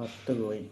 10 koin.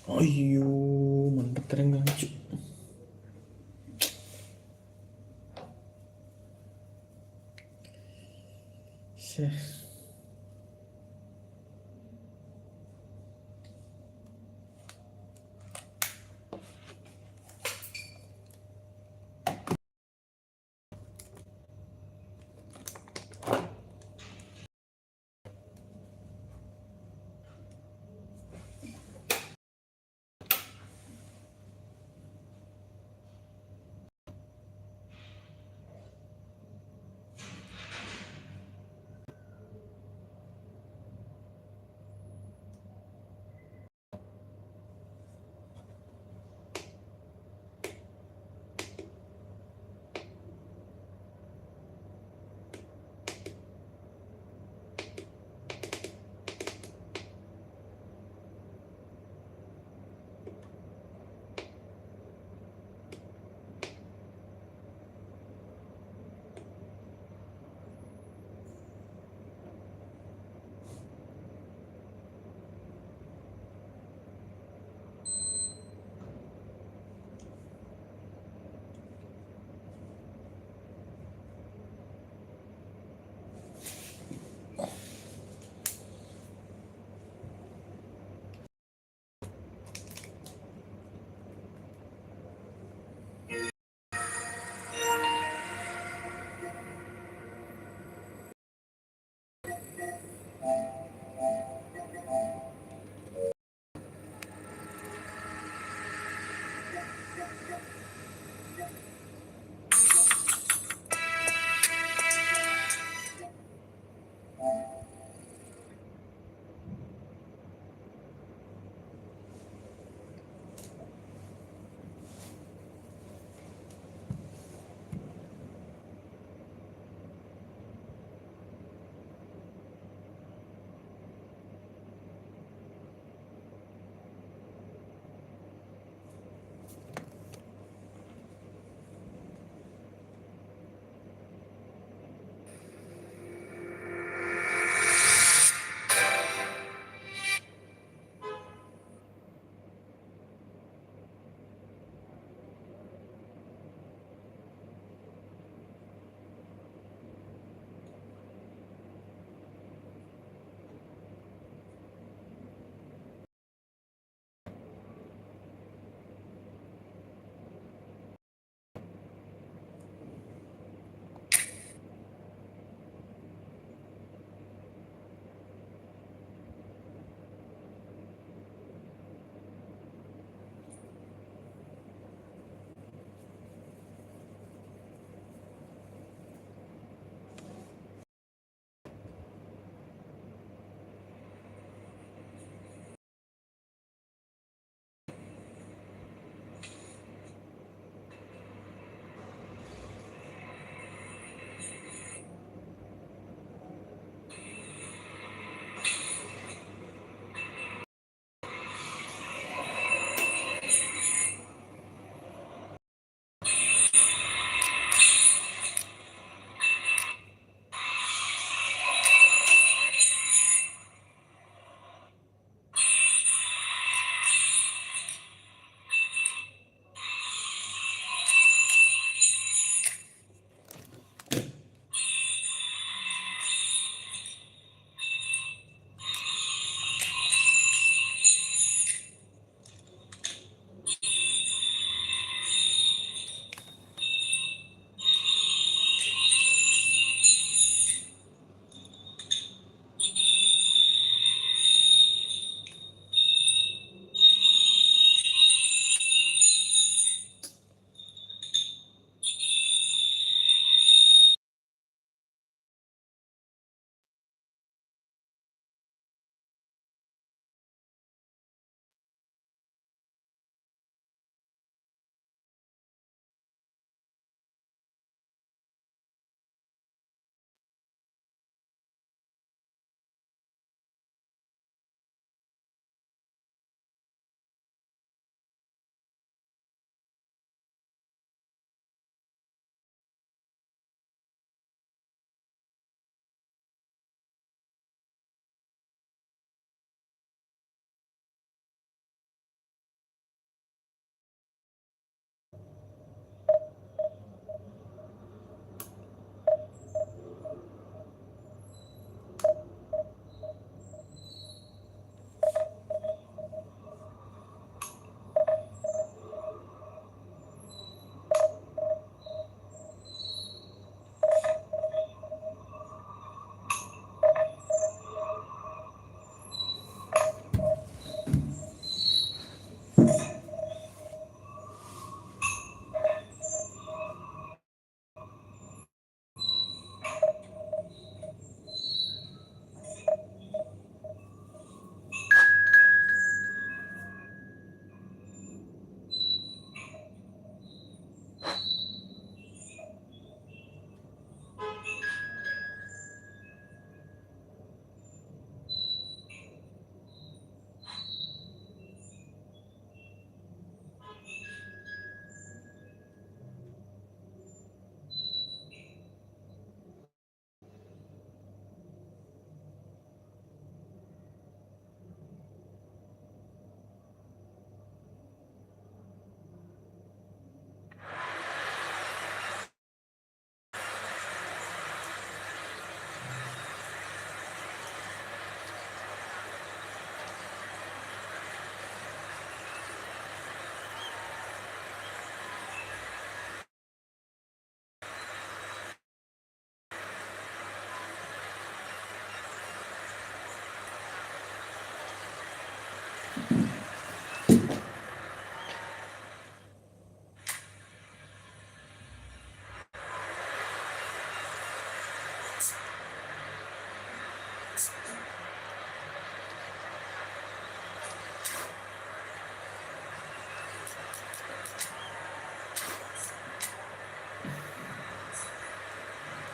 അയ്യോ മണ്ടത്തരം കാണിച്ചു.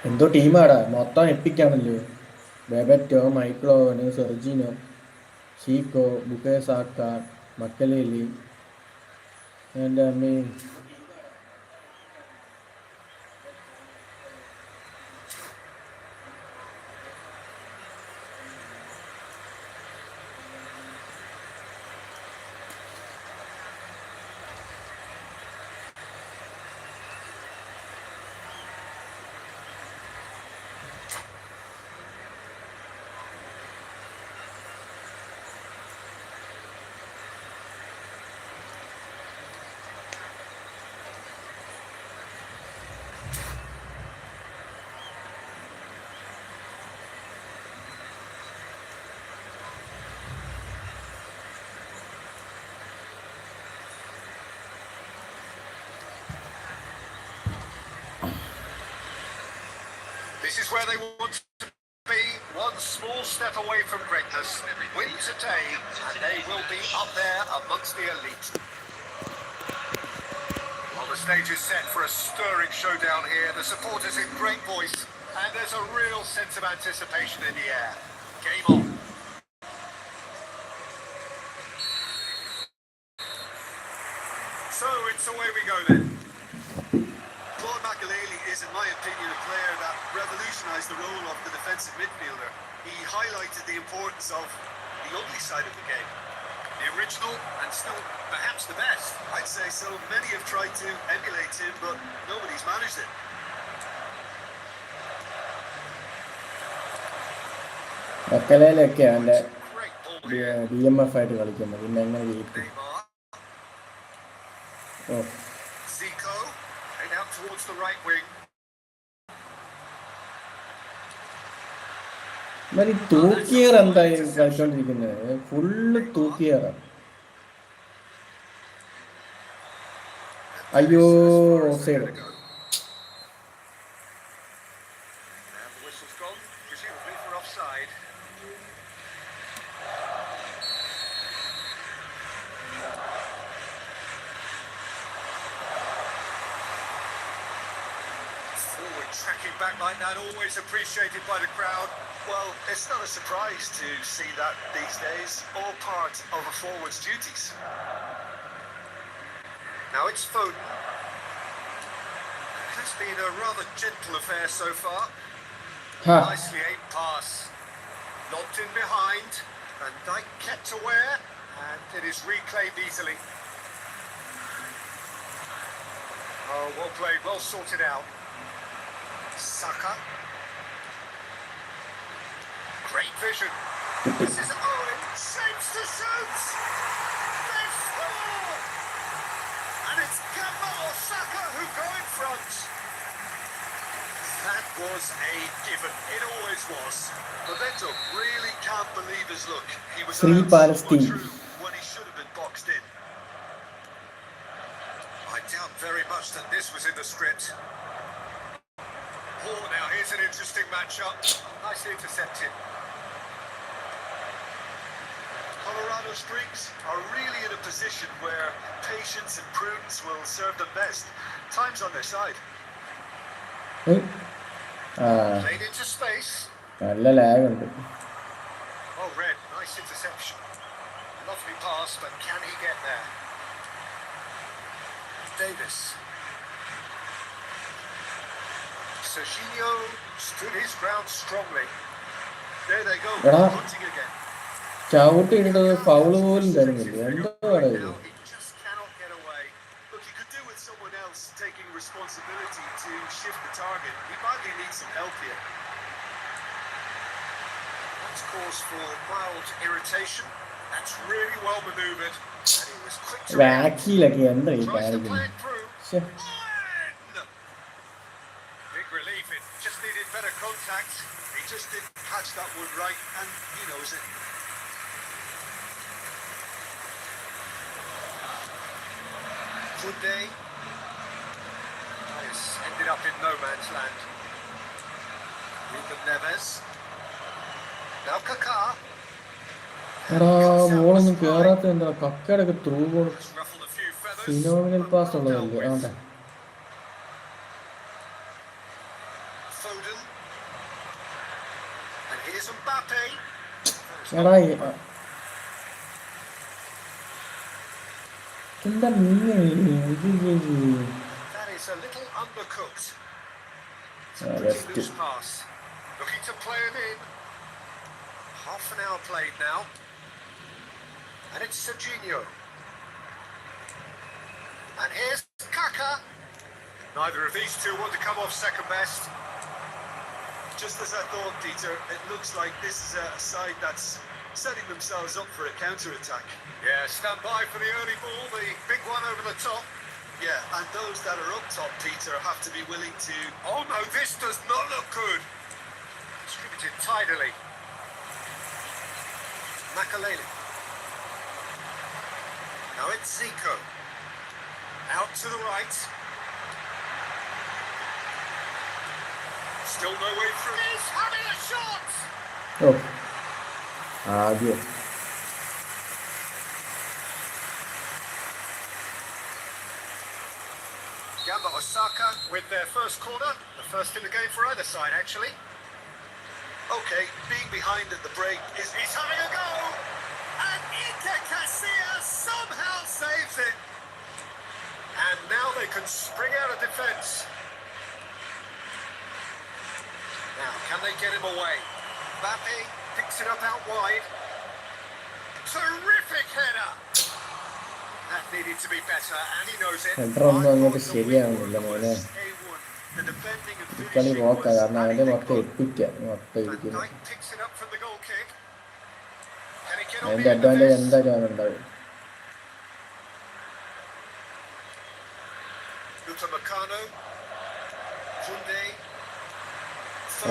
എന്തോ ടീമാടാ, മൊത്തം എപ്പിക്കാണല്ലോ. ബെബറ്റോ, മൈക്രോവന്, Serginho, Zico, Bukayo Saka, Makelele. എൻ്റെ അമ്മേ. This is where they want to be, one small step away from greatness. Win today, and they will be up there amongst the elite. Well, the stage is set for a stirring showdown here. The supporters in great voice, and there's a real sense of anticipation in the air. Game on. So it's away we go then. Is, in my opinion, a player that revolutionised the role of the defensive midfielder. He highlighted the importance of the ugly side of the game. The original and still perhaps the best. I'd say so. Many have tried to emulate him, but nobody's managed it. മക്കലയിലൊക്കെ അവൻ്റെ DMF ആയിട്ട് കളിക്കുന്നത്. പിന്നെ എങ്ങനെ ജയിക്കും? ഓ, towards the right wing. മതി തൂക്കിയർ എന്തായാലും കളിച്ചോണ്ടിരിക്കുന്നത്. Full തൂക്കിയറാ. അയ്യോ, offside. Tracking back like that, always appreciated by the crowd. Well, it's not a surprise to see that these days, all part of a forward's duties. Now it's Foden. It's been a rather gentle affair so far. Nicely aimed pass. Locked in behind, and Dyke kept aware, and it is reclaimed easily. Oh, well played, well sorted out. Saka. Great vision. This is Owen. Shapes to shoot. They score. And it's Kamal Saka who go in front. That was a given. It always was. Roberto really can't believe his luck. He was allowed to go through when he should have been boxed in. I doubt very much that this was in the script. Oh, now here's an interesting matchup. Nicely intercepted. Colorado Springs are really in a position where patience and prudence will serve them best. Time's on their side. Played into space. Oh, Red, nice interception. Lovely pass, but can he get there? Davis. Serginho stood his ground strongly. There they go, hunting again. ചവിട്ടിട്ട് foul പോലും തരുന്നില്ല. എന്താ പറയുക? He just cannot get away. Look, he could do with someone else taking responsibility to shift the target. He badly needs some help here. That's cause for mild irritation. That's really well manoeuvred. And he was quick to react. Tries to play it through. Big relief. It just needed better contact. He just didn't catch that one right, and he knows it. Good day. This ended up in no man's land. Ruben Neves. Now Kaká. എടാ ബോളൊന്നും കേറാത്ത എന്താ കക്കയുടെ through ball Just ruffled a few feathers. Phenomenal But pass well dealt ഉള്ളതല്ലേ with. ആണ്ടെ Foden. And here's Mbappe. എടാ എന്താ That is a little undercooked. It's a pretty loose pass. Looking to play it in. Half an hour played now. And it's Serginho. And here's Kaká. Neither of these two want to come off second best. Just as I thought, Peter, it looks like this is a side that's setting themselves up for a counter-attack. Yeah, stand by for the early ball, the big one over the top. Yeah, and those that are up top, Peter, have to be willing to... Oh no, this does not look good. Distributed tidily. Makalele. Now it's Zico. Out to the right. Still no way through. He's having a shot! ഓ ആദ്യം Gamba Osaka with their first corner. The first in the game for either side, actually. Okay, being behind at the break is... He's having a go! And Iker Casillas somehow saves it. And now they can spring out of defence. Now, can they get him away? Mbappe picks it up out wide. Terrific header! That needed to be better, and he knows it. ഹെഡറൊന്നും അങ്ങോട്ട് ശരിയാവുന്നില്ല മോനെ കളി നോക്കാം കാരണം അവന്റെ മൊത്തം എപ്പിക്ക മൊത്തം ഇരിക്കുന്നു അതിന്റെ അഡ്വാൻറ്റേജ് എന്തായാലും അവനുണ്ടാവും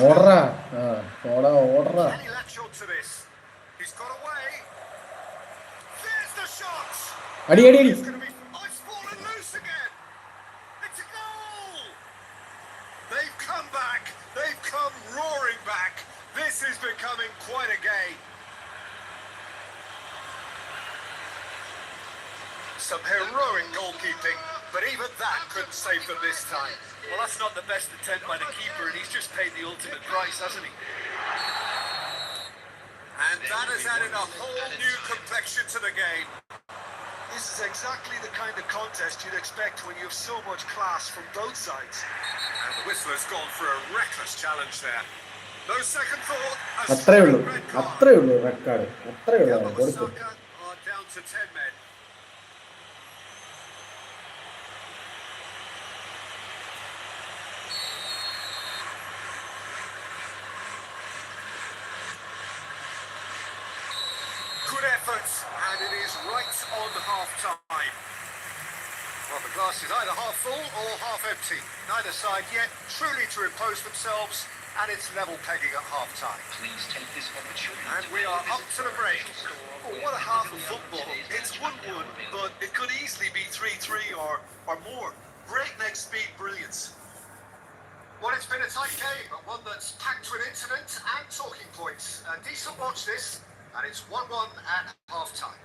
ഓടറാ ഓടാ ഓടറാ അടി അടി അടി They've come back. They've come roaring back. This is becoming quite a game. Some heroic goalkeeping, but even that couldn't save them this time. Well, that's not the best attempt by the keeper, and he's just paid the ultimate price, hasn't he? And that has added a whole new complexion to the game. This is exactly the kind of contest you'd expect when you have so much class from both sides. And the whistler's gone for a reckless challenge there. No second thought. അത്രേ ഉള്ളൂ red card അത്രേ ഉള്ളൂ കൊടുത്തു are down to 10 men. Good effort, and it is right on half-time. Well, the glass is either half full or half empty. Neither side yet truly to impose themselves, and it's level pegging at half-time. Please take this opportunity. And we are up to the break. Oh, what a half of football. It's 1-1, but it could easily be 3-3 or more. Breakneck speed brilliance. Well, it's been a tight game, but one that's packed with incident and talking points. A decent watch this, and it's 1-1 at half-time.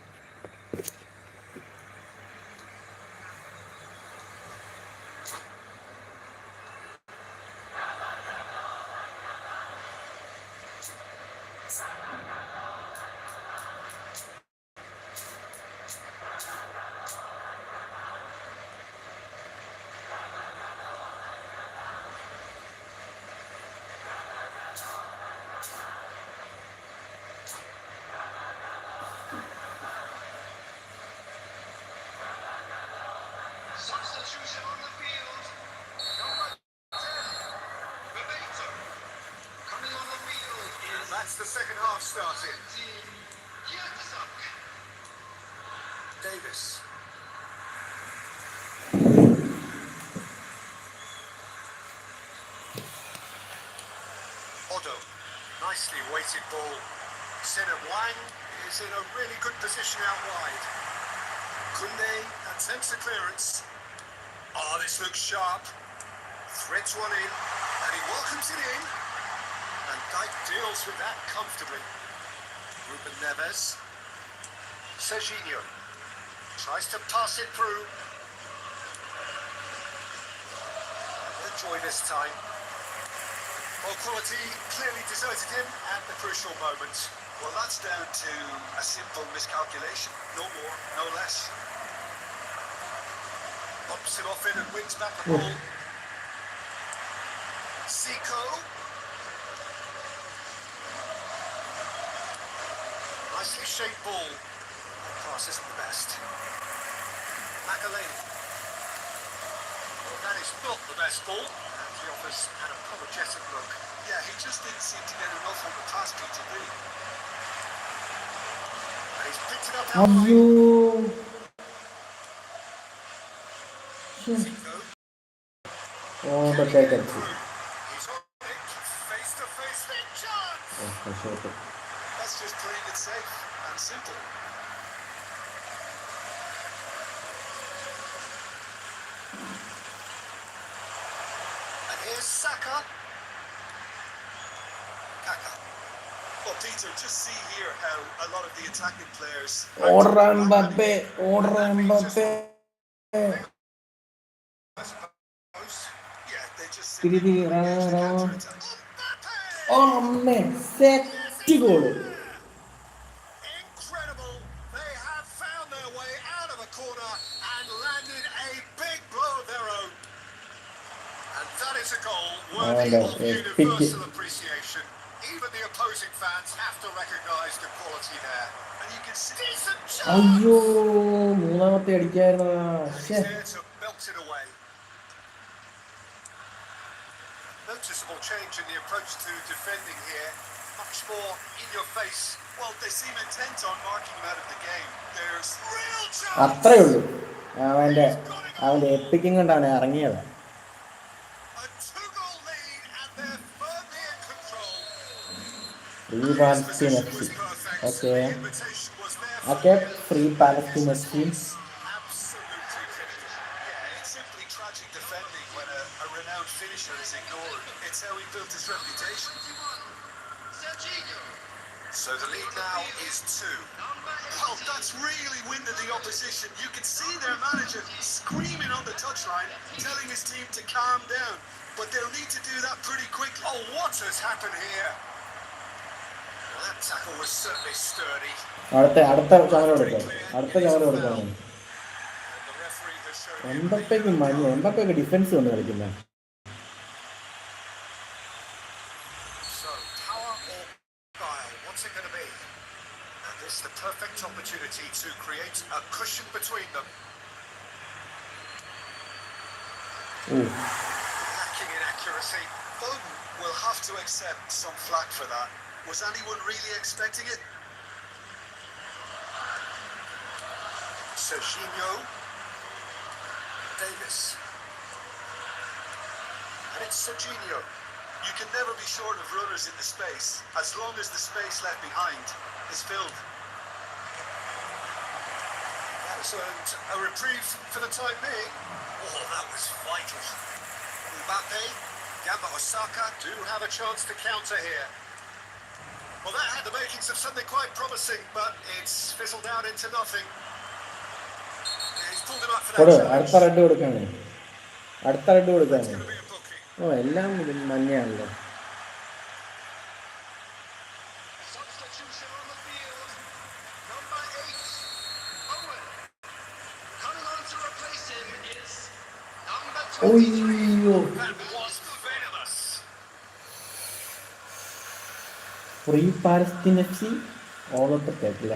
Substitution on the field. Number 10, Benito. Coming on the field is... That's the second half started. Davis. Otto. Nicely weighted ball. Senem Wang is in a really good position out wide. Kunde attempts the clearance. Oh, this looks sharp. Threads one in, and he welcomes it in. And Dijk deals with that comfortably. Ruben Neves. Serginho tries to pass it through. Enjoy this time. Well, quality clearly deserted him at the crucial moment. Well, that's down to a simple miscalculation. No more, no less. Bumps it off in and wins back the ball. Zico. Nicely shaped ball. That pass isn't the best. Magalhaes. Well, that is not the best ball. And he offers an apologetic look. Yeah, he just didn't seem to get enough on the pass, PTB. And he's picked it up outright. അയ്യോ Zico. ഓടത്തേക്ക് അടിച്ചു. He's on it. Face to face. Big chance. That's just playing it safe and simple. And here's Saka. Kaka. Well, Peter, just see here how a lot of the attacking players. ഓടറാ Mbappe, ഓടറാ Mbappe. I suppose. Yeah, they just തിരി simply തിരി റാ engage the റാ. counter-attack. അമ്മേ set goal. Incredible! They have found their way out of a corner and landed a big blow of their own. And that is a goal worthy of universal appreciation. Even the opposing fans have to recognise the quality there. And you can see decent chance. അയ്യോ മൂന്നാമത്തെ അടിക്കായിരുന്നതാ. And he's there to belt it away. Noticeable change in the approach to defending here. Much more in your face. Well, they seem intent on marking him out of the game. There's real chance. അത്രേ ഉള്ളൂ. അവന്റെ എപ്പിക്കും കൊണ്ടാണ് ഇറങ്ങിയത്. A 2-goal lead and they're firmly in control. Free Palestine F C. Okay The invitation was there for okay him. Free Palestine F C. Absolutely critical. Yeah, it's simply tragic defending when a renowned finisher is ignored. It's how he built his reputation. So the lead now is 2. Well, that's really winded the opposition. You can see their manager screaming on the touchline, telling his team to calm down. But they'll need to do that pretty quickly. Oh, what has happened here? Well, that tackle was certainly sturdy. അടുത്ത channel കൊടുക്കാം. അടുത്ത channel കൊടുക്കാം. And the referee has shown him എംബാപ്പയ്ക്ക് മഞ്ഞ. എംബാപ്പയ്ക്ക് defence കൊണ്ട് കളിക്കുന്നത്. So, power or guile, what's it going to be? And this is the perfect opportunity to create a cushion between them. Lacking in accuracy. Foden will have to accept some flack for that. Was anyone really expecting it? Serginho. Davis. And it's Serginho. You can never be short of runners in the space, as long as the space left behind is filled. That has earned a reprieve for the time being. Oh, that was vital. Mbappe, Gamba Osaka do have a chance to counter here. Well, that had the makings of something quite promising, but it's fizzled out into nothing. He's pulled him up for that challenge. അടുത്ത red കൊടുക്കാണ്. It's going to be a booking. ഓ എല്ലാം മഞ്ഞയാണല്ലോ. Substitution on the field. Number 8, Owen. Coming on to replace him is number 23. ഒയ്യോ That was venomous. Free Palestine F C ഓളത്തിട്ടില്ല.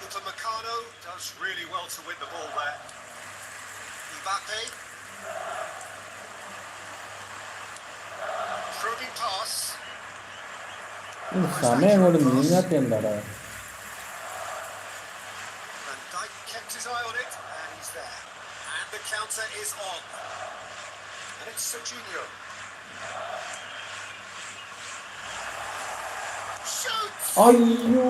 Upamecano does really well to win the ball there. Mbappe. Probing pass. സമയം അങ്ങോട്ട് നീങ്ങാത്ത എന്താടാ. And Dijk kept his eye on it, and he's there. And the counter is on. And it's Serginho. Shoots! അയ്യോ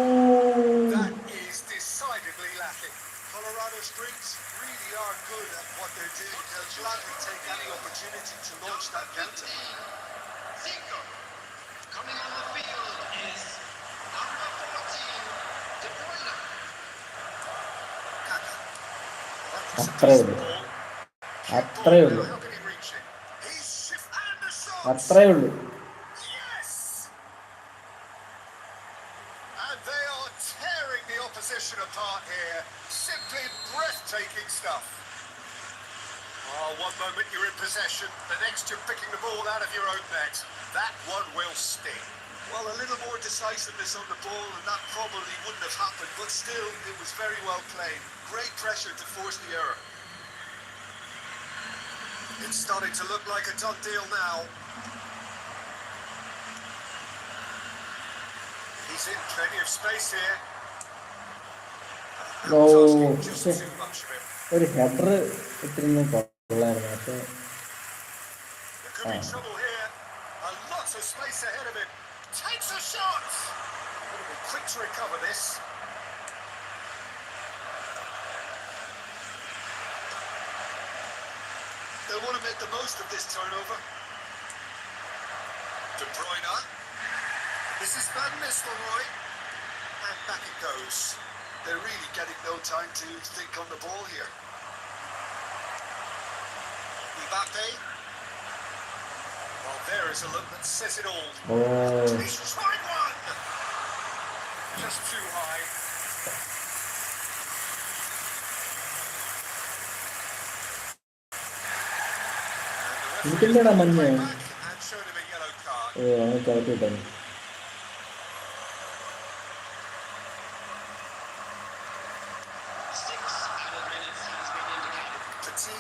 That is decidedly lacking. Colorado Springs really are good at what they're doing. They'll gladly take any opportunity to launch that counter. It's a അത്രേ decent ഉള്ളൂ, ball. Cute അത്രേ ball now. ഉള്ളൂ, How can he reach it? He's shift and the shot. അത്രേ ഉള്ളൂ. Yes! And they are tearing the opposition apart here. Simply breathtaking stuff. Oh, one moment you're in possession, the next you're picking the ball out of your own net. That one will sting. Well, a little more decisiveness on the ball and that probably wouldn't have happened, but still, it was very well played. Great pressure to force the error. It's starting to look like a done deal now. He's in plenty of space here. That was asking just too much of him. ഒരു header ഇട്ടിരുന്ന് കൊള്ളായിരുന്നു, പക്ഷേ There could be trouble here. A lot of space ahead of him. Takes a shot. Will be quick to recover this. They'll want to make the most of this turnover. De Bruyne. This is Van Nistelrooy. And back it goes. They're really getting no time to think on the ball here. Mbappe. Well, there is a look that says it all. He's tried one! Just too high. എനിക്കെന്താടാ മഞ്ഞ And showed him a yellow card. അങ്ങനെ ചവിട്ടിട്ടു. Petit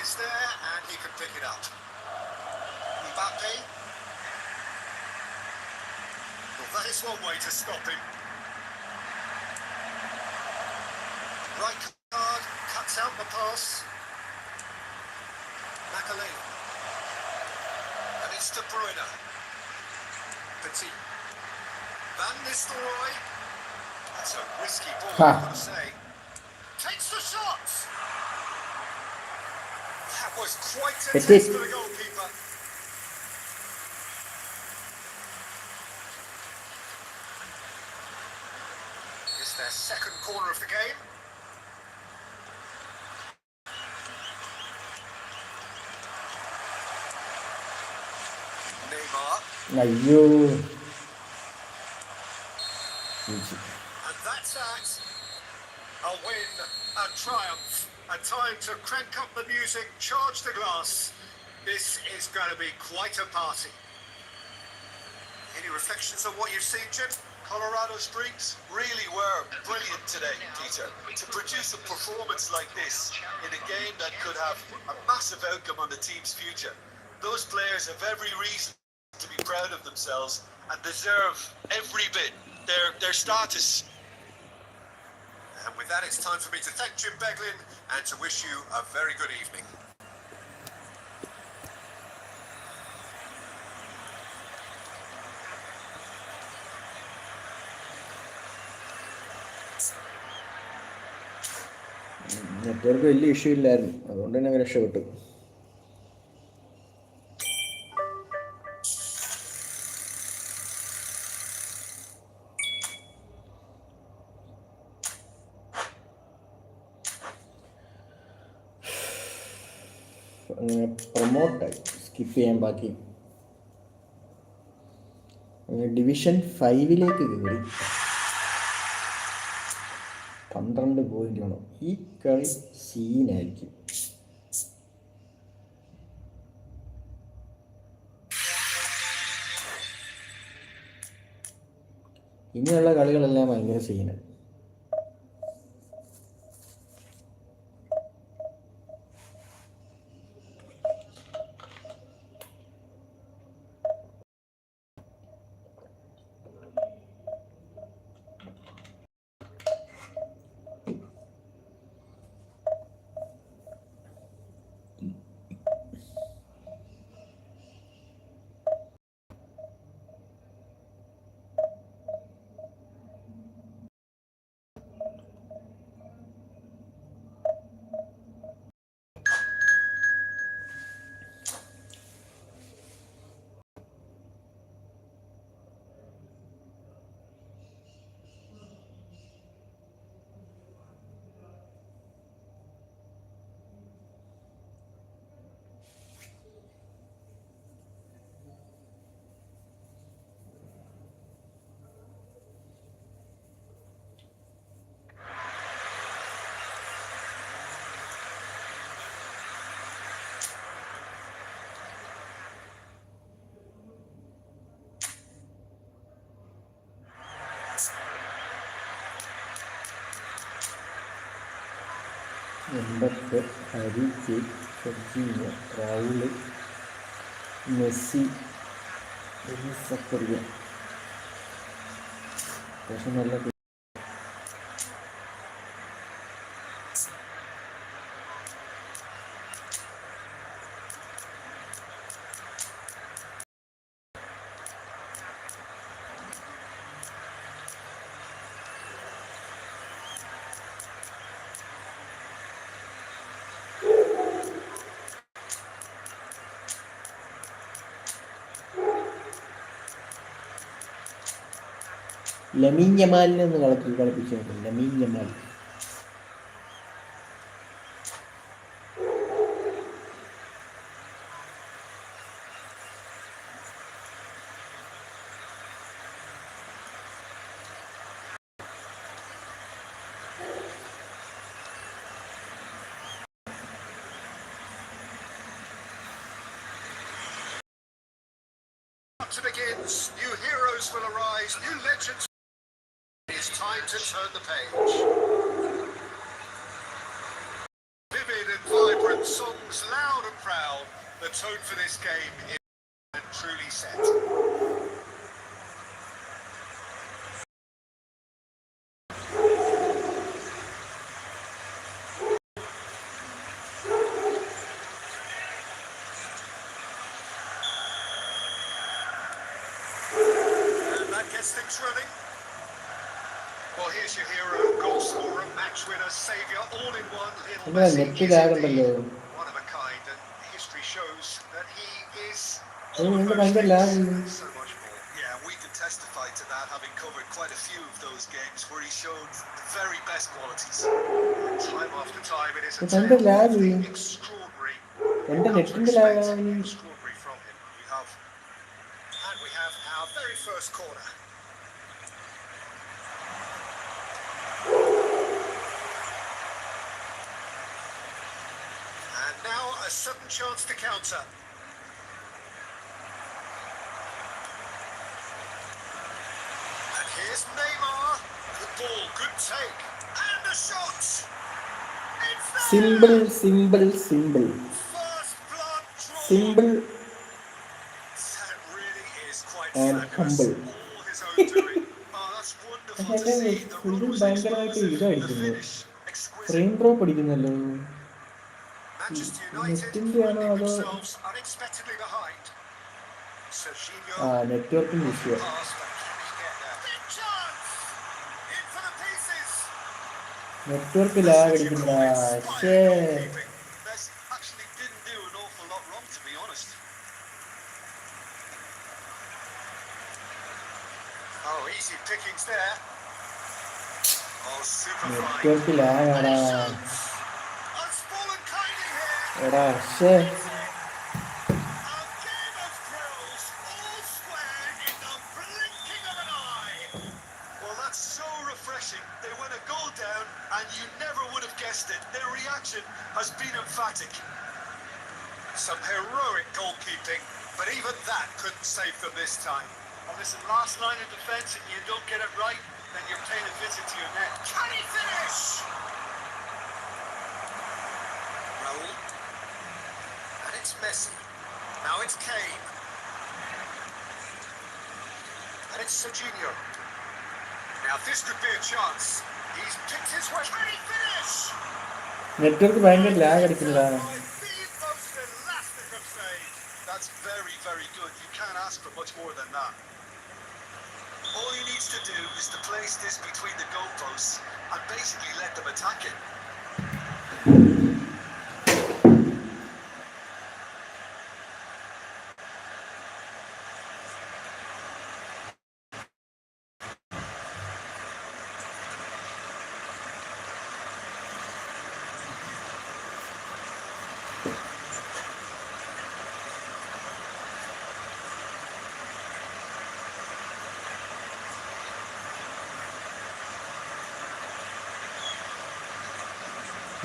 is there and he can pick it up. Mbappe. Well, that is one way to stop him. Right card, cuts out the pass. Makaleli. And it's De Bruyne. Petit. Van Nistelrooy. That's a risky ball, Ha. I've got to say. Takes the shot. That was quite a Petit. test for the goalkeeper. It's their second corner of the game. Neymar. അയ്യോ, And that's that. A win, a triumph, a time to crank up the music, charge the glass. This is going to be quite a party. Any reflections on what you've seen, Jim? Colorado Springs really were brilliant today, Peter. To produce a performance like this in a game that could have a massive outcome on the team's future. Those players have every reason to be proud of themselves and deserve every bit their status. And with that, it's time for me to thank Jim Beglin and to wish you a very good evening. Network വലിയ issue ഇല്ലായിരുന്നു, അതുകൊണ്ട് തന്നെ രക്ഷപ്പെട്ടു. അങ്ങനെ പ്രൊമോട്ടായി, skip ചെയ്യാൻ ബാക്കി. Division 5 കയറി. 12 point വേണം. ഈ കളി സീനായിരിക്കും. ഇനിയുള്ള കളികളെല്ലാം ഭയങ്കര സീനാണ്. എംബപ്പെ, ഹാരി കെയ്ൻ, ഫെർജീനിയോ, റൗള്, മെസ്സി, സക്കറിയ. അത്യാവശ്യം നല്ല ലമീൻ യമാലിനെ ഒന്ന് കളിപ്പിച്ചു നോക്കും. Lamine Yamal Begins. New heroes will arise, new legends. It's time to turn the page. Vivid and vibrant songs, loud and proud. The tone for this game is truly set. Gets things running. Well, here's your hero, goal scorer, match winner, saviour, all in one. Little Messi is indeed one of a kind, and history shows that he is all of those things and so much more. Yeah, we can testify to that, having covered quite a few of those games where he showed the very best qualities. Time after time, it is a tale of the extraordinary. Extraordinary from him. We have our very first corner. And now a sudden chance to counter. And here's Neymar. Good ball, good take. And a shot. It's there. Simple. First blood draw. Simple That really is quite and fabulous. humble. All his own doing. Oh, that's wonderful to see. The run was explosive. The finish exquisite. Frame drop അടിക്കുന്നല്ലോ. Manchester United finding themselves unexpectedly behind. Serginho. Networking issue. Pass, but can he get there? Big chance. In for the pieces. Network lag അടിക്കുന്ന. Messi actually didn't do an awful lot wrong, to be honest. Oh, easy pickings there. Oh, super fine. Network lag ആടാ. Unspoilen kindly here. എടാ A game of thrills, all square in the blinking of an eye. Well, that's so refreshing. They win a goal down, and you never would have guessed it. Their reaction has been emphatic. Some heroic goalkeeping, but even that couldn't save them this time. And listen, last line of defence, if you don't get it right, then you're paying a visit to your net. Can he finish? Raul. And it's Messi. Now it's Kane. And it's Serginho. Now this could be a chance. He's picked his way. Can he finish? Network ഭയങ്കര lag അടിക്കുന്നതാ. The most elastic of saves. That's very, very good. You can't ask for much more than that. All he needs to do is to place this between the goalposts and basically let them attack it.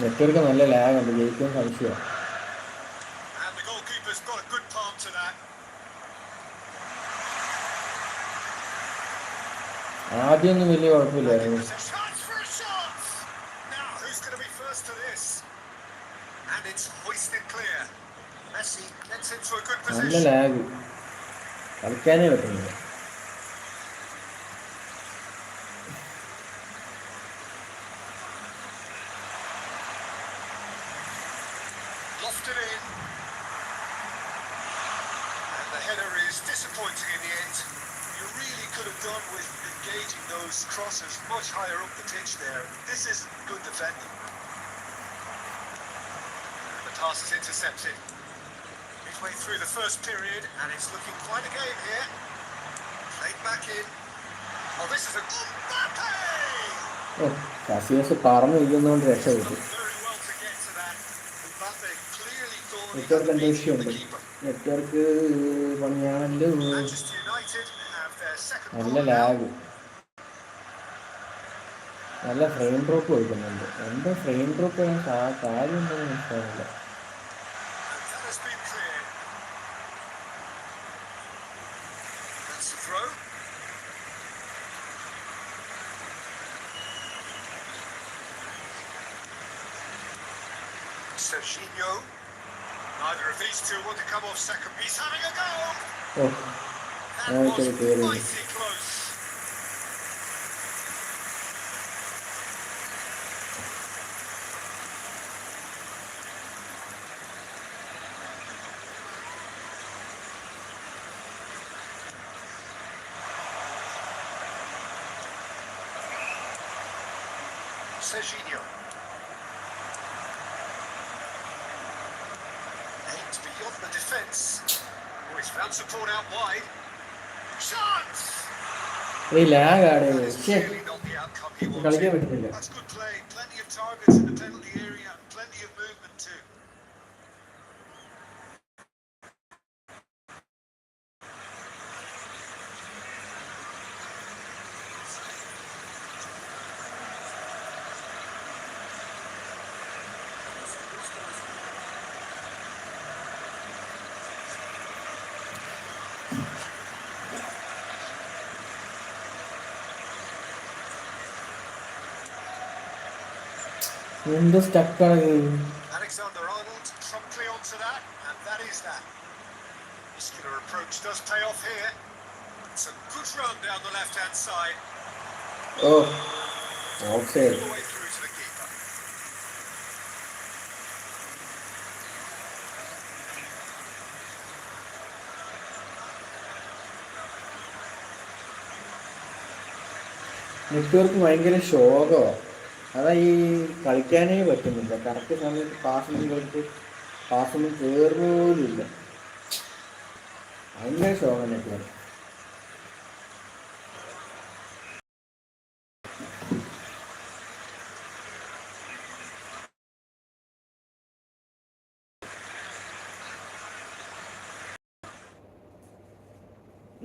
Network നല്ല lag ഉണ്ട്. ജയിക്കാൻ സംശയമാണ്. And the goalkeeper's got a good palm to that. ആദ്യമൊന്നും വലിയ കുഴപ്പമില്ലായിരുന്നു. There's a chance for a shot. Now who's going to be first to this? And it's hoisted clear. Messi gets into a good നല്ല position. Lag, കളിക്കാനേ പറ്റുന്നില്ല. Lofted in. And the header is disappointing in the end. You really could have done with engaging those crosses much higher up the pitch there. This isn't good defending. The pass is intercepted. Midway through the first period, and it's looking quite a game here. Played back in. Oh, this is a Mbappe! Casillas പറഞ്ഞു ഇരിക്കുന്നതുകൊണ്ട് രക്ഷപ്പെട്ടു. Very well to get to that. Mbappe clearly thought he network had എന്തോ the issue beating of ഉണ്ട്. the keeper. Network പണിയാണല്ലോ. Manchester United have their second നല്ല goal now. Lag, നല്ല frame drop കൊടുക്കുന്നുണ്ട്. എന്താ frame drop കാര്യം എന്താണെന്ന് മനസ്സിലാവില്ല. And that has been cleared. That's the throw. Serginho. Neither of these two want to come off second. He's having a go. Oh, That was mighty close. Serginho. Aims beyond the defence. Oh, he's found support out wide. Shots! ഈ ലാഗാണ്. That is clearly not the outcome he കളിക്കാൻ wanted. പറ്റുന്നില്ല. That's good play. Plenty of targets in the penalty area. Plenty of movement too. എന്ത് സ്റ്റക്കാണ്. Alexander-Arnold promptly onto that, and that is that. Muscular approach does pay off here. It's a good run down the left-hand side. ഓ, All offside. the way through to the keeper. Network ഭയങ്കര ശോകമാണ്. അതാ ഈ കളിക്കാനേ പറ്റുന്നില്ല. Correct സമയത്ത് പാസൊന്നും കയറുന്ന പോലും ഇല്ല. ഭയങ്കര ശോകം നെറ്റ്വർക്ക്.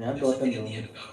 ഞാൻ തോറ്റെന്ന് തോന്നുന്നു.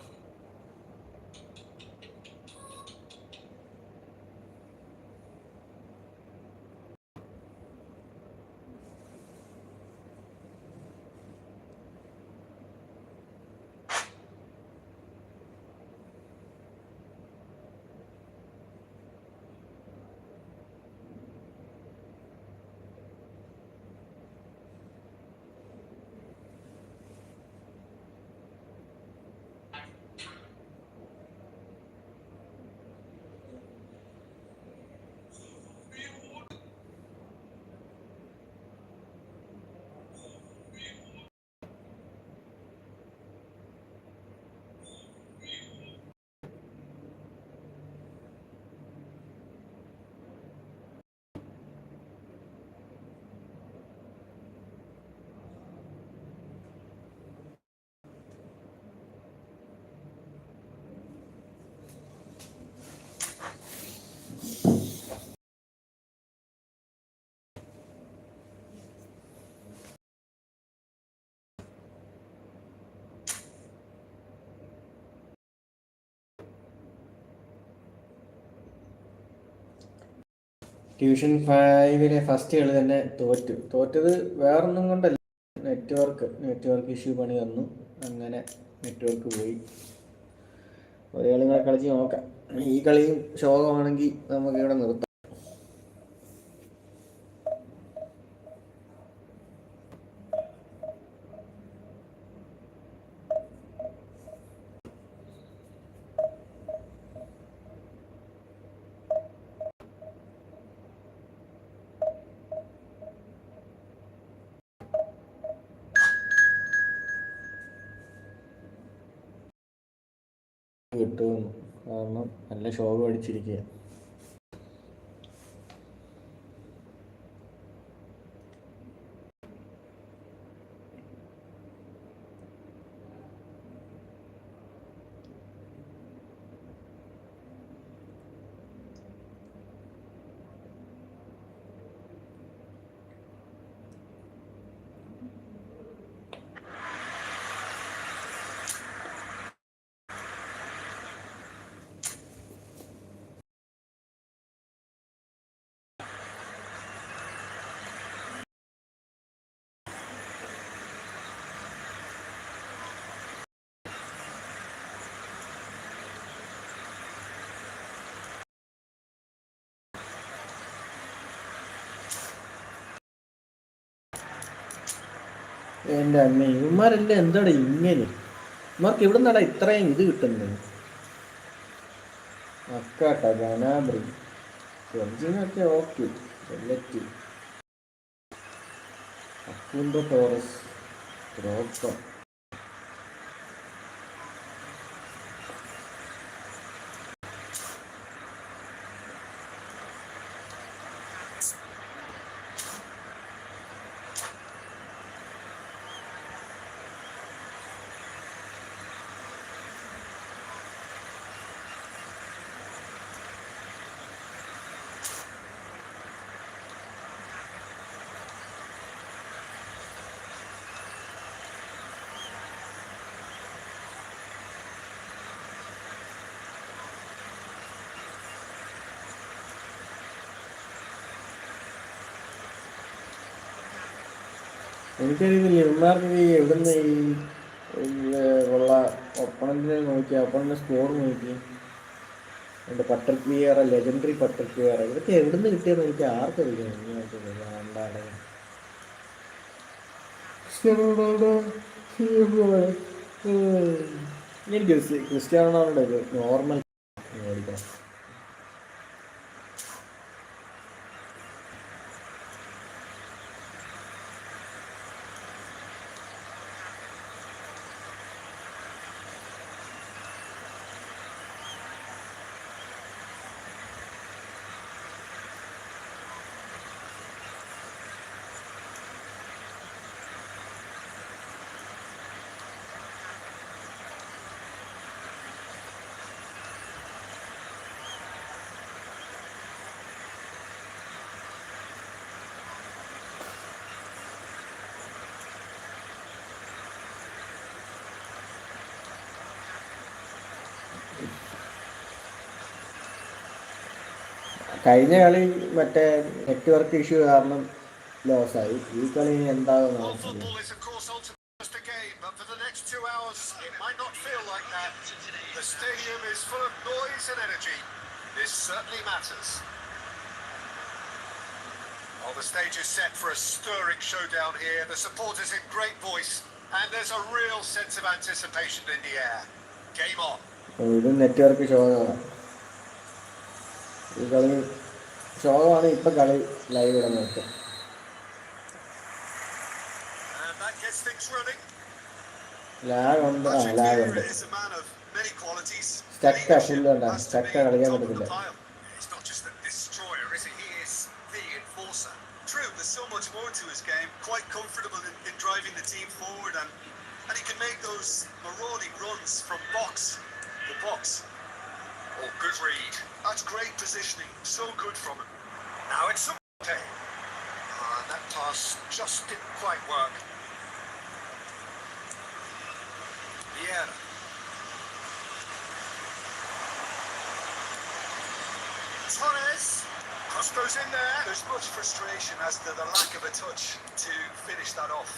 ട്യൂഷൻ 5 ഫസ്റ്റ് കളി തന്നെ തോറ്റത് വേറൊന്നും കൊണ്ടല്ല. നെറ്റ്വർക്ക് ഇഷ്യൂ പണി വന്നു. അങ്ങനെ നെറ്റ്വർക്ക് പോയി. ഒരു കളികളെ കളിച്ച് നോക്കാം. ഈ കളിയും ശോകമാണെങ്കിൽ നമുക്ക് ഇവിടെ നിർത്താം. കിട്ടും. കാരണം നല്ല ഷോക്ക് അടിച്ചിരിക്കുക. എൻ്റെ അമ്മ, ഇവന്മാരെല്ലാം എന്താടാ ഇങ്ങനെ? ഇവർക്ക് ഇവിടെ നിന്നാടാ ഇത്രയും ഇത് കിട്ടുന്നത്? അക്കാട്ട ഗനാബ്രി ജോർജിനൊക്കെ ഓക്കെ. സെലക്ട് അക്കുണ്ടോ ടോറസ് ദ്രോപ്പ. എനിക്കറിയത്തില്ല ഇവന്മാർക്ക് എവിടുന്ന് ഈ ഉള്ള ഒപ്പണന്റിനെ നോക്കി, ഒപ്പണന്റെ സ്കോർ നോക്കി, എൻ്റെ പട്രിക് വിയറ, ലെജൻഡറി പട്രിക് വിയറ, ഇതൊക്കെ എവിടുന്ന് കിട്ടിയെന്ന് എനിക്ക് ആർക്കറിയാം. എനിക്ക് ക്രിസ്ത്യാനോ റൊണാൾഡോയുടെ ഒരു നോർമൽ മേടിക്കണം. കഴിഞ്ഞ കളി മറ്റേ നെറ്റ്വർക്ക് ഇഷ്യൂ കാരണം ലോസായി. ഈ കളി എന്താകും? The stage is set for a stirring showdown here. The supporters in great voice, and there's a real sense of anticipation in the air. Game on. ഇത് നെറ്റ്വർക്ക് ശോകമാണ്. ഈ കളി ശോകമാണ്. ഇപ്പം കളി ലൈവ് ഇടാൻ നോക്കാം. ലാഗ് ഉണ്ട്. ലാഗ് ഉണ്ട്. സ്റ്റക്കാ ഫുള്ള് ഉണ്ടാ. സ്റ്റക്ക കളിക്കാൻ പറ്റത്തില്ല. True, there's so much more to his game. Quite comfortable in driving the team forward, and he can make those marauding runs from box to box. Oh, good read. That's great positioning. So good from him. Now it's okay. That pass just didn't quite work. Yeah. Torres. Cross goes in there. There's much frustration as to the lack of a touch to finish that off.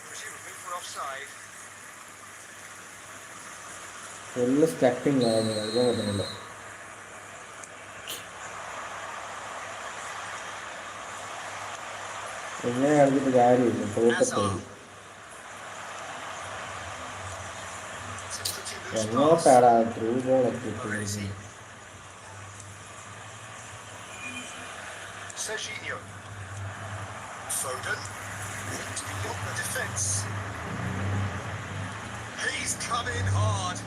Presumably for offside. Full stucking ആയിരുന്നു. കളിക്കാൻ പറ്റുന്നില്ല. എങ്ങനെ കളിച്ചിട്ട് കാര്യമില്ല. തോക്കത്തോളൂ. എങ്ങോട്ടാടാ through ബോളൊക്കെ ഇട്ടിരിക്കുന്നത്? Serginho. Foden. Beyond the defence. He's come in hard.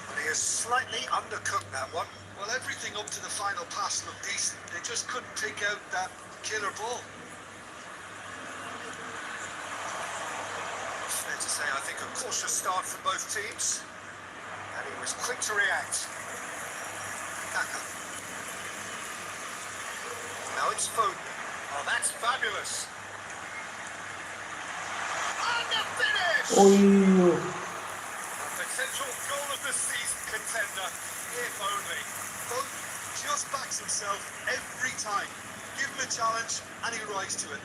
And he has slightly undercooked that one. Well, everything up to the final pass looked decent. They just couldn't pick out that killer ball. Fair to say, I think a cautious start for both teams. And he was quick to react. Kaka. Now it's Foden. Oh, that's fabulous. And the finish! ഒയ്യോ, A potential goal of the season contender, if only. Foden just backs himself every time. Give him a challenge and he rises to it.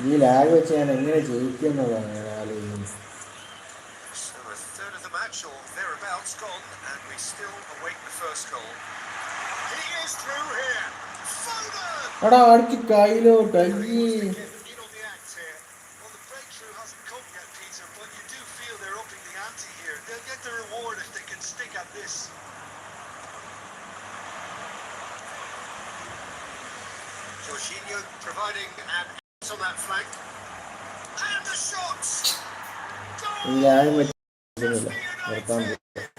ഈ lag വെച്ച് ഞാൻ എങ്ങനെ ജയിക്കുന്നതാണ് ഞാൻ ആലോചിക്കുന്നത്. So a third of the match or thereabouts gone, and we still await the first goal. He is through here. Foden! എടാ അടിച്ച് കയ്യിലോട്ട് He അയ്യേ. wants to get in on the act here. Well, the breakthrough hasn't come yet, Peter, but you do feel they're upping the ante here. They'll get the reward if they can stick at this. Jorginho providing an out on that flank. And the shots! ഈ lag Goal! വെച്ച് നിർത്താൻ Manchester പറ്റും. United!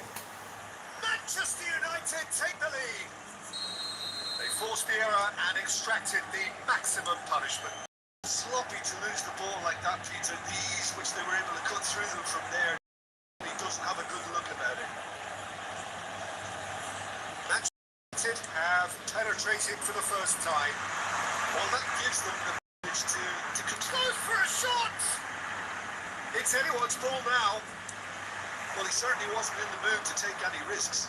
Manchester United take the lead. They forced the error and extracted the maximum punishment. Sloppy to lose the ball like that, Peter. The ease which they were able to cut through them from there. He doesn't have a good look about it. Manchester United have penetrated for the first time. Well, that gives them the manage to control. Goes for a shot! It's anyone's ball now. Well, he certainly wasn't in the mood to take any risks.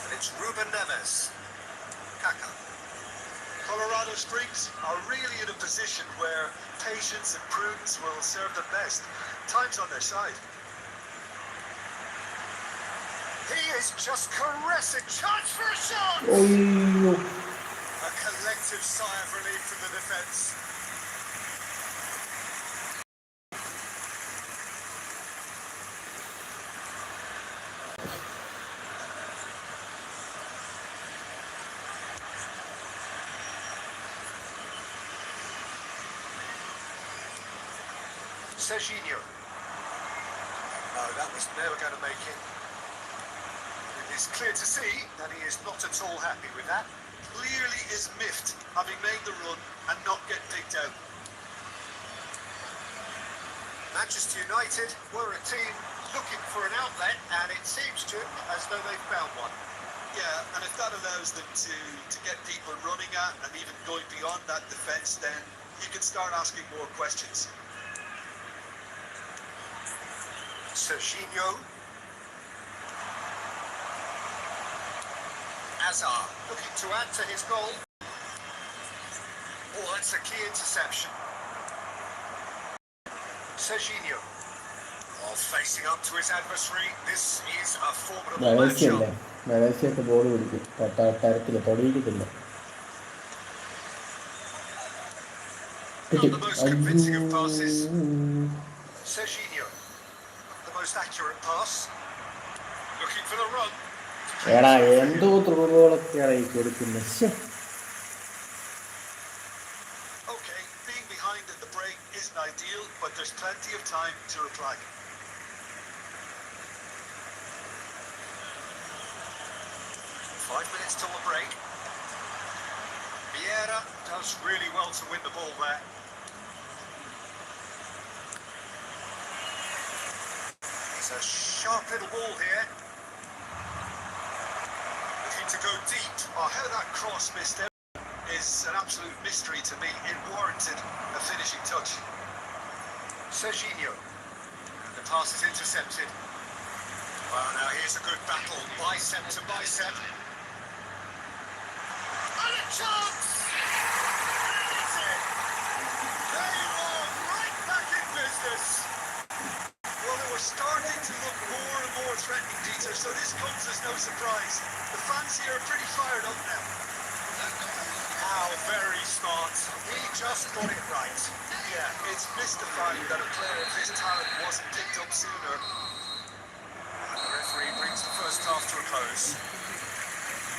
And it's Ruben Neves. Kaka. Colorado Springs are really in a position where patience and prudence will serve them best. Time's on their side. He is just caressing. Chance for a shot! ഒയ്യോ, A collective sigh of relief from the defence. Serginho. No, that was never going to make it. It is clear to see that he is not at all happy with that. Clearly is miffed, having made the run and not get picked out. Manchester United were a team looking for an outlet, and it seems to as though they've found one. Yeah, and if that allows them to get people running at and even going beyond that defence, then you can start asking more questions. Serginho. Azar looking to add to his goal. Oh, that's a key interception. Serginho. Oh, facing up to his adversary. This is a formidable മലേഷ്യല്ലേ, matchup. മലേഷ്യക്ക് ball പിടിക്കും, തരത്തില്ല, തൊടിയിക്കത്തില്ല. Not the most convincing of passes. Serginho. The most accurate pass. Looking for the run. എടാ എന്തോ ത്രുകളൊക്കെയാണ് ഈ കൊടുക്കുന്നത്. Okay, being behind at the break isn't ideal, but there's plenty of time to reply. Five minutes till the break. Vieira does really well to win the ball there. It's a sharp little ball here. Looking to go deep. Oh, how that cross missed out is an absolute mystery to me. It warranted a finishing touch. Serginho. And the pass is intercepted. Well, now here's a good battle. Bicep to bicep. And a chance! That's it! There you are, right back in business. Well, they were starting to look more and more threatening, Peter, so this comes as no surprise. The fans here are pretty fired up now. Wow, very smart. He just got it right. Yeah, it's mystifying that a player of his talent wasn't picked up sooner. And the referee brings the first half to a close.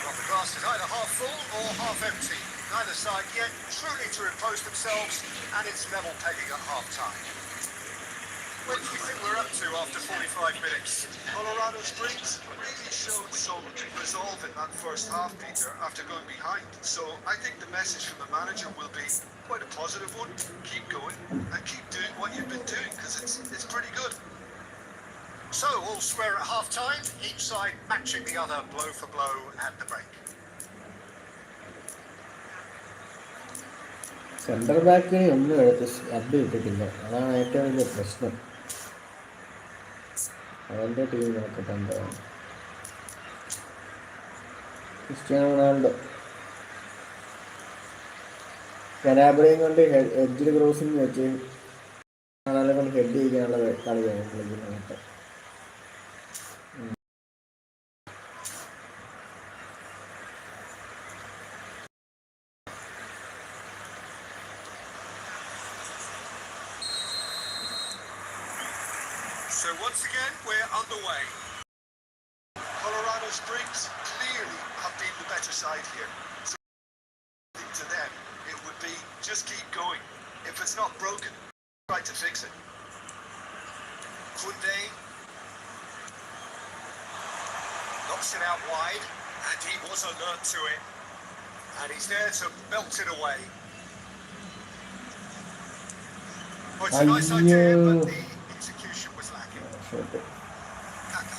Well, the glass is either half full or half empty. Neither side yet truly to impose themselves, and it's level pegging at half-time. What do you think we're up to after 45 minutes? Colorado Springs really showed some resolve in that first half, Peter, after going behind. So I think the message from the manager will be quite a positive one. Keep going and keep doing what you've been doing, because it's pretty good. So, all square at half-time, each side matching the other blow for blow at the break. Centre ബാക്കിനെ ഒന്നും എടുത്ത് add ഇട്ടിട്ടില്ല, അതാണ് ഏറ്റവും വലിയ പ്രശ്നം. അവൻ്റെ team നോക്കട്ടെ എന്താണ്. ക്രിസ്ത്യാനോ റൊണാൾഡോ കനാബറയും കൊണ്ട് എഡ്ജിൽ ക്രോസിങ് വെച്ച് റൊണാൾഡോ കൊണ്ട് ഹെഡ് ചെയ്യാനുള്ള കളിയാണ് കളിക്കുന്നത്. So once again, we're underway. Colorado Springs clearly have been the better side here. So to them, it would be just keep going. If it's not broken, try to fix it. Kunde knocks it out wide, and he was alert to it. And he's there to melt it away. Oh, it's a nice idea, but the execution was lacking. Kaka.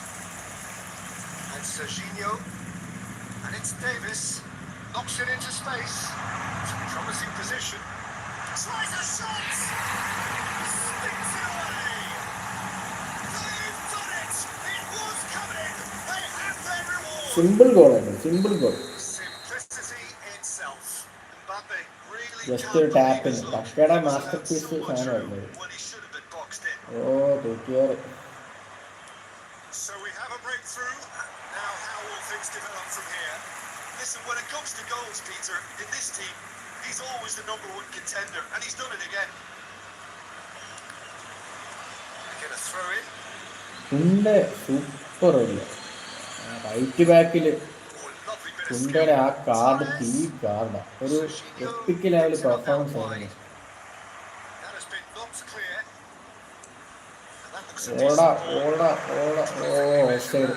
And Serginho. And it's Davis. Knocks it into space. It's a promising position. Tries a shot! Spins it away! They've done it! It was coming! They have their reward! Simple ഗോളാണ്, simple goal. Simplicity itself. Mbappe really just ഒരു ടാപ്പിന് പക്കയുടെ masterpiece സാധനമായിരുന്നു. ഓ തെറ്റിയാറ്. So we have a breakthrough. Now how will things develop from here? Listen, when it comes to goals, Peter, in this team, he's always the #1 contender, and he's done it again. Get a throw in. Kounde super അല്ല, right ബാക്കില് കുണ്ടയുടെ ആ card തീ കാർഡാ, ഒരു EPIC level performance ആണ്. ഓടാ ഓടാ ഓടാ, ഓ offside.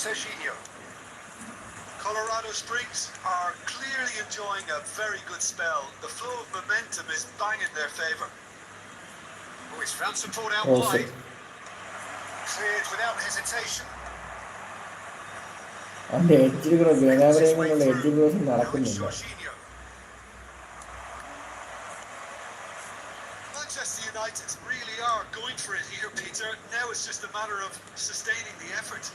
Serginho. Colorado Springs are clearly enjoying a very good spell. The flow of momentum is bang in their favour. Oh, he's found support out wide. Cleared without hesitation. അവൻ്റെ edge cross, ഗനാബറയും കൊണ്ടുള്ള edge cross നടക്കുന്നില്ല. Manchester United really are going for it here, Peter. Now it's just a matter of sustaining the effort.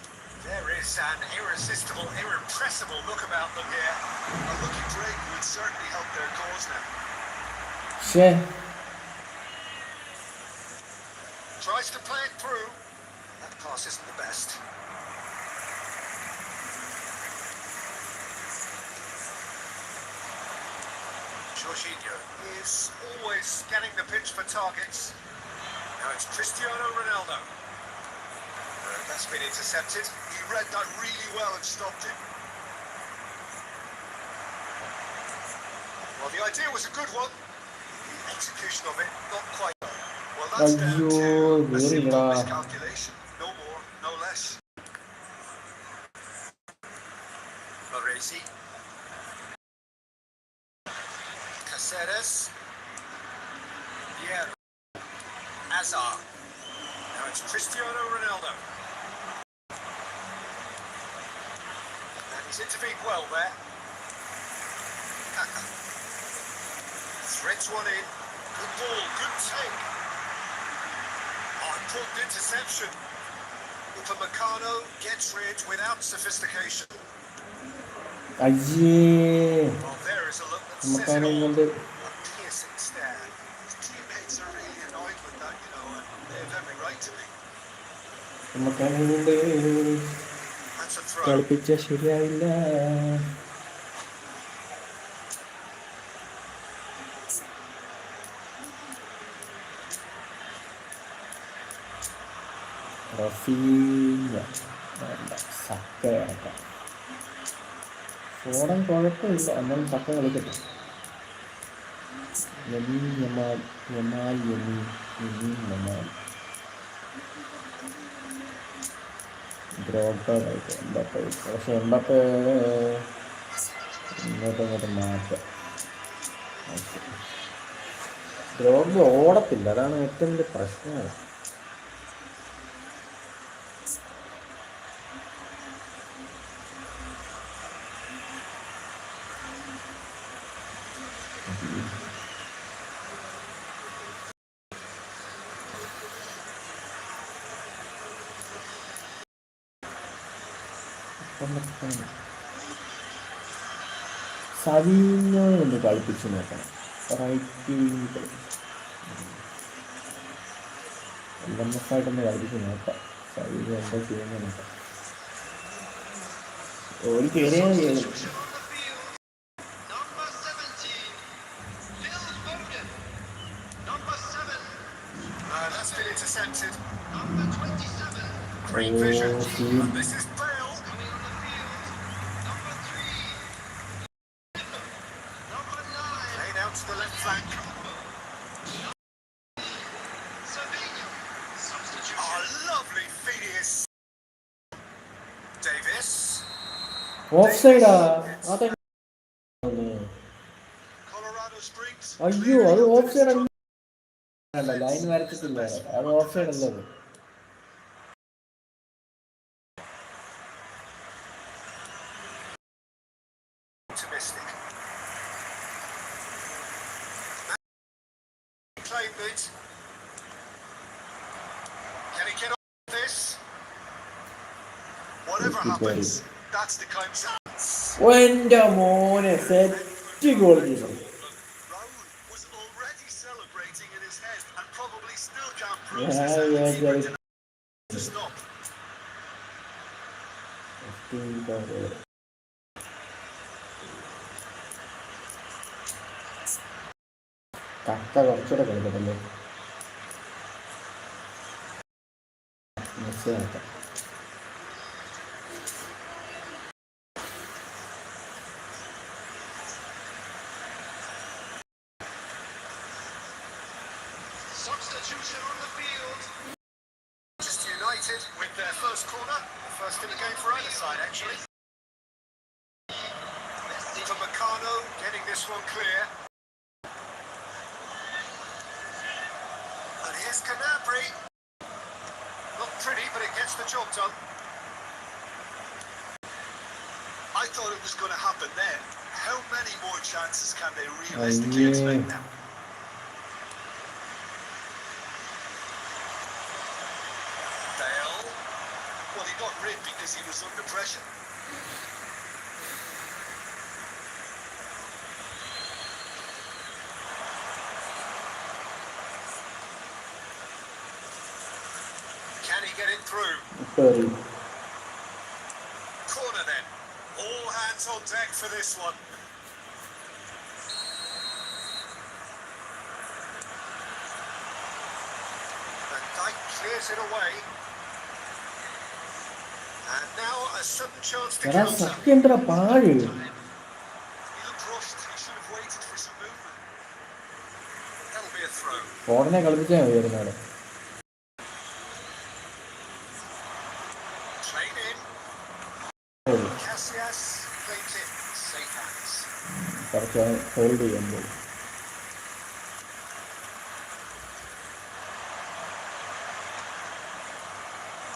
There is an irresistible, irrepressible look about them here. A lucky break would certainly help their cause now. Tries to play it through. That pass isn't the best. Jorginho is always scanning the pitch for targets. Now it's Cristiano Ronaldo. That's been intercepted. He read that really well and stopped it. Well, the idea was a good one. The execution of it, not quite. Well, that's down to a simple miscalculation. No more, no less. Baresi. Caceres. Vieira. Azar. Now it's Cristiano Ronaldo. He's intervened well there. Kaka. Threads one in. Good ball, good take. Oh, important interception. Upamecano gets rid without sophistication. അയ്യേ Well, there is a look that says it നമുക്കാണെങ്കിൽ all. കൊണ്ട് A piercing stare. His teammates are really annoyed with that, and they have every right to be. നമുക്കാണെങ്കിൽ കൊണ്ട് That's a throw. കളിപ്പിച്ച ശരിയായില്ല. Raphinha സക്ക ഇറക്കാം. ഫോടൻ കുഴപ്പമില്ല, എന്നാലും സക്ക കളിക്കട്ടെ. യമാൽ ദ്രോപ്പ കളിക്കാം. എംബാപ്പ പക്ഷെ എംബാപ്പ ഇങ്ങോട്ട് മാറ്റാം. ദ്രോപ്പ ഓടത്തില്ല, അതാണ് ഏറ്റവും വലിയ പ്രശ്നം. സവീഞ്ഞോനെ ഒന്ന് കളിപ്പിച്ച് നോക്കണം. റൈറ്റ് LMF-ആയിട്ടൊന്ന് കളിപ്പിച്ച് നോക്കാം. സവീഞ്ഞ് എന്താ ചെയ്യുന്നത് നോക്കാം. ഒരു കയറിയാണ് ചെയ്യുന്നത്. That's been intercepted. Great vision. And this is Bale. Played out to the left flank. Oh, lovely Phineas. Davis. Off സൈഡാ അതെ. Colorado Springs. അയ്യോ അത് ഓഫ് സൈഡ് അല്ല, ലൈൻ വരച്ചിട്ടില്ല, അത് ഓഫ് സൈഡ് അല്ലത്. Optimistic. Claimed it. Can he get off this? Whatever happens, that's the kind of chance. എൻ്റെ മോനെ സെറ്റ് ഗോൾ ചെയ്തു. Raul was already celebrating in his head and probably still can't process how the keeper denied to stop. കക്ക കുറച്ചുകൂടെ കളിക്കട്ടല്ലേ. മനസ്സിലാക്കാം. Substitution on the field. Manchester United with their first corner. First in the game for either side, actually. Upamecano getting this one clear. And here's Canabry. Not pretty, but it gets the job done. I thought it was going to happen then. How many more chances can they realistically expect now? Bale. Well, he got rid because he was under pressure. Can he get it through? Corner then. All hands on deck for this one. Van Dijk clears it away. And now a sudden chance to എടാ counter. സത്യം എന്താ പാഴ്. He looked rushed. He should have waited for some movement. That'll be a throw. ഫോണിനെ കളിപ്പിച്ചാൽ മതിയായിരുന്നു അവിടെ. Played in. Casillas claims it. Safe hands. കുറച്ച് hold ചെയ്യാൻ പോയി.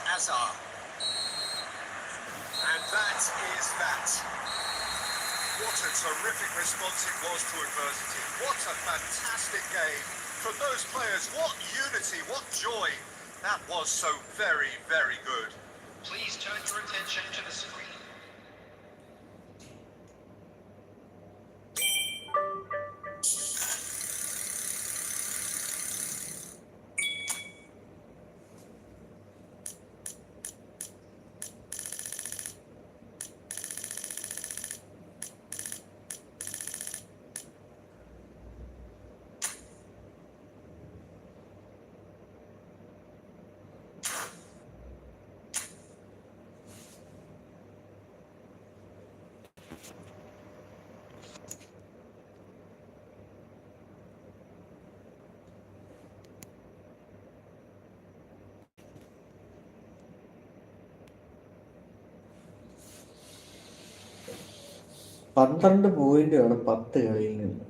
Hazard. And that is that. What a terrific response it was to adversity. What a fantastic game from those players. What unity, what joy. That was so very, very good. Please turn your attention to the screen. പന്ത്രണ്ട് point വേണം 10 കളിയിൽ നിന്ന്.